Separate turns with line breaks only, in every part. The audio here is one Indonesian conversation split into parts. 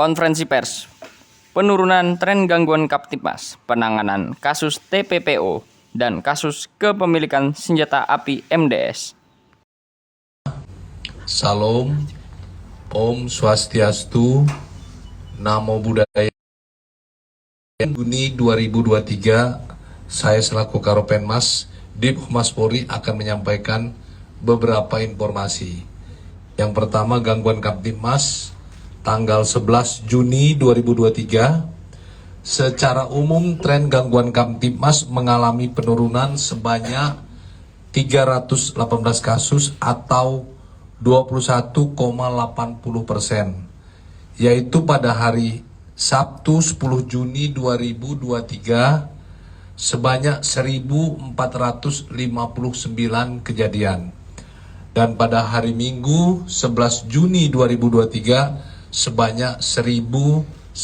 konferensi pers penurunan tren gangguan Kamtibmas, penanganan kasus TPPO, dan kasus kepemilikan senjata api MDS.
Salam, Om Swastiastu, Namo Buddhaya. Juni 2023, saya selaku Karopenmas Dip Humas Polri akan menyampaikan beberapa informasi. Yang pertama, gangguan Kamtibmas tanggal 11 Juni 2023. Secara umum tren gangguan Kamtibmas mengalami penurunan sebanyak 318 kasus atau 21,80%, yaitu pada hari Sabtu 10 Juni 2023 sebanyak 1.459 kejadian. Dan pada hari Minggu 11 Juni 2023 sebanyak 1.141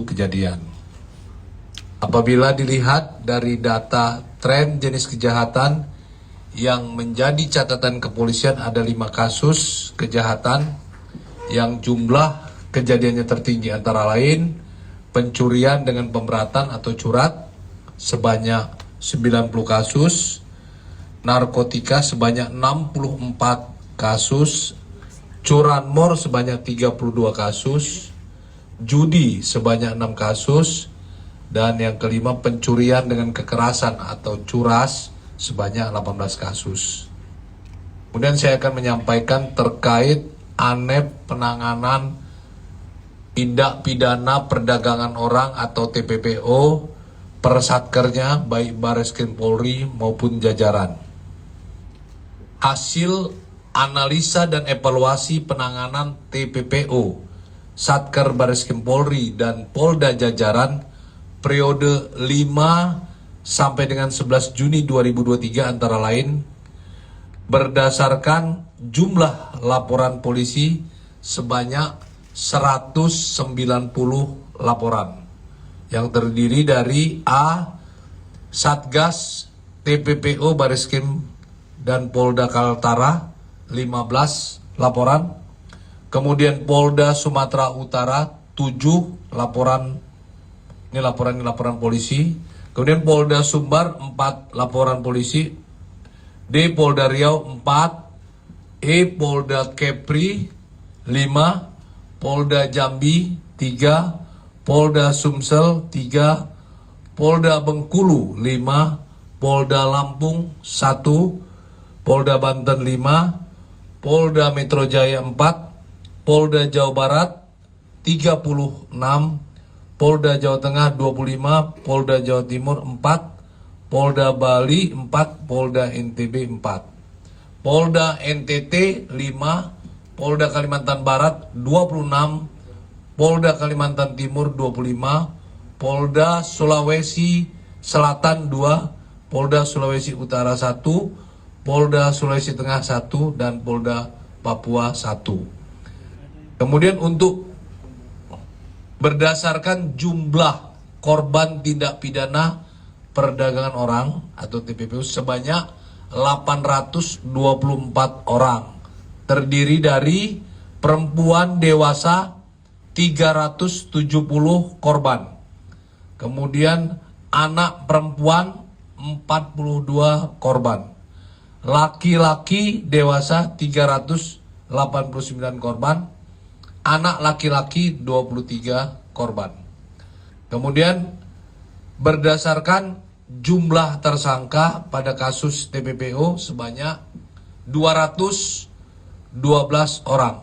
kejadian. Apabila dilihat dari data tren jenis kejahatan yang menjadi catatan kepolisian, ada 5 kasus kejahatan yang jumlah kejadiannya tertinggi antara lain pencurian dengan pemberatan atau curat sebanyak 90 kasus, narkotika sebanyak 64 kasus, curanmor sebanyak 32 kasus, judi sebanyak 6 kasus, dan yang kelima pencurian dengan kekerasan atau curas sebanyak 18 kasus. Kemudian saya akan menyampaikan terkait ANEP penanganan tindak pidana perdagangan orang atau TPPO per Satkernya baik Bareskrim Polri maupun jajaran. Hasil analisa dan evaluasi penanganan TPPO Satker Bareskrim Polri dan Polda jajaran periode 5 sampai dengan 11 Juni 2023 antara lain berdasarkan jumlah laporan polisi sebanyak 190 laporan yang terdiri dari A. Satgas TPPO Bareskrim dan Polda Kaltara 15 laporan, kemudian Polda Sumatera Utara 7 laporan, ini laporan polisi, kemudian Polda Sumbar 4 laporan polisi, D. Polda Riau 4, E. Polda Kepri 5, Polda Jambi 3, Polda Sumsel 3, Polda Bengkulu 5, Polda Lampung 1, Polda Banten 5, Polda Metro Jaya 4, Polda Jawa Barat 36, Polda Jawa Tengah 25, Polda Jawa Timur 4, Polda Bali 4, Polda NTB 4, Polda NTT 5, Polda Kalimantan Barat 26, Polda Kalimantan Timur 25, Polda Sulawesi Selatan 2, Polda Sulawesi Utara 1, Polda Sulawesi Tengah 1, dan Polda Papua 1. Kemudian untuk berdasarkan jumlah korban tindak pidana perdagangan orang atau TPPO sebanyak 824 orang. Terdiri dari perempuan dewasa 370 korban. Kemudian anak perempuan 42 korban. Laki-laki dewasa 389 korban. Anak laki-laki 23 korban. Kemudian berdasarkan jumlah tersangka pada kasus TPPO sebanyak 212 orang.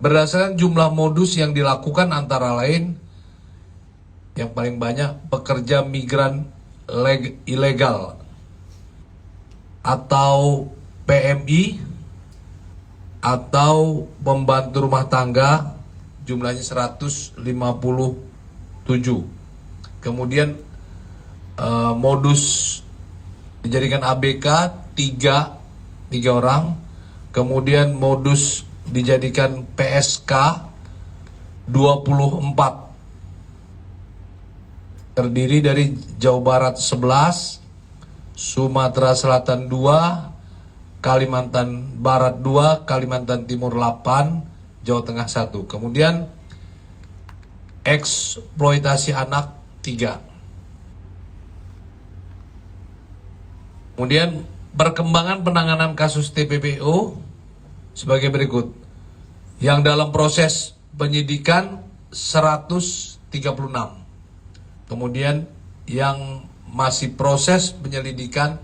Berdasarkan jumlah modus yang dilakukan antara lain yang paling banyak pekerja migran ilegal atau PMI atau pembantu rumah tangga jumlahnya 157. Kemudian modus dijadikan ABK 3 orang. Kemudian modus dijadikan PSK 24. Terdiri dari Jawa Barat 11, Sumatera Selatan 2, Kalimantan Barat 2, Kalimantan Timur 8, Jawa Tengah 1. Kemudian eksploitasi anak 3. Kemudian perkembangan penanganan kasus TPPO sebagai berikut. Yang dalam proses penyidikan 136. Kemudian yang masih proses penyelidikan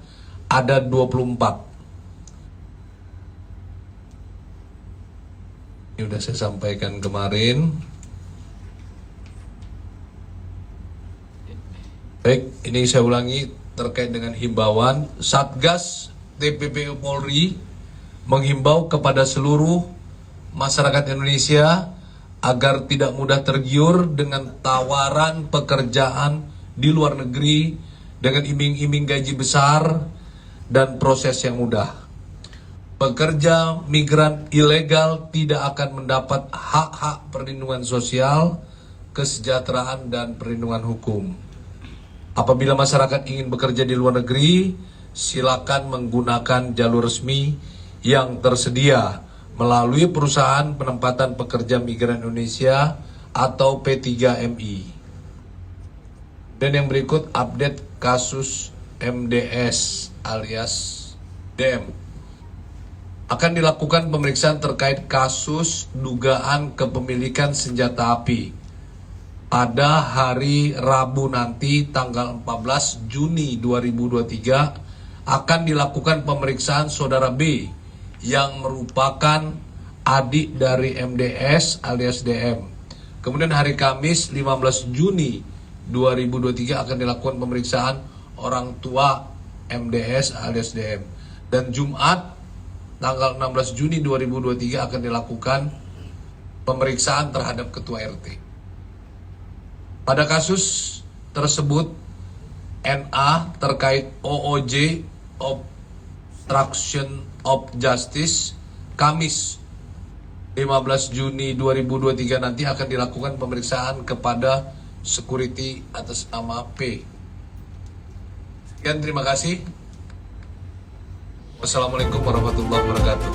ada 24. Ini sudah saya sampaikan kemarin. Baik, ini saya ulangi terkait dengan himbauan. Satgas TPPO Polri menghimbau kepada seluruh masyarakat Indonesia agar tidak mudah tergiur dengan tawaran pekerjaan di luar negeri dengan iming-iming gaji besar dan proses yang mudah. Pekerja migran ilegal tidak akan mendapat hak-hak perlindungan sosial, kesejahteraan, dan perlindungan hukum. Apabila masyarakat ingin bekerja di luar negeri, silakan menggunakan jalur resmi yang tersedia melalui Perusahaan Penempatan Pekerja Migran Indonesia atau P3MI. Dan yang berikut update kasus MDS alias DM. Akan dilakukan pemeriksaan terkait kasus dugaan kepemilikan senjata api. Pada hari Rabu nanti tanggal 14 Juni 2023 akan dilakukan pemeriksaan saudara B yang merupakan adik dari MDS alias DM. Kemudian hari Kamis 15 Juni 2023 akan dilakukan pemeriksaan orang tua MDS alias DM. Dan Jumat tanggal 16 Juni 2023 akan dilakukan pemeriksaan terhadap ketua RT. Pada kasus tersebut, NA terkait OOJ Obstruction of Justice, Kamis 15 Juni 2023 nanti akan dilakukan pemeriksaan kepada security atas nama P. Sekian, terima kasih. Wassalamualaikum warahmatullahi wabarakatuh.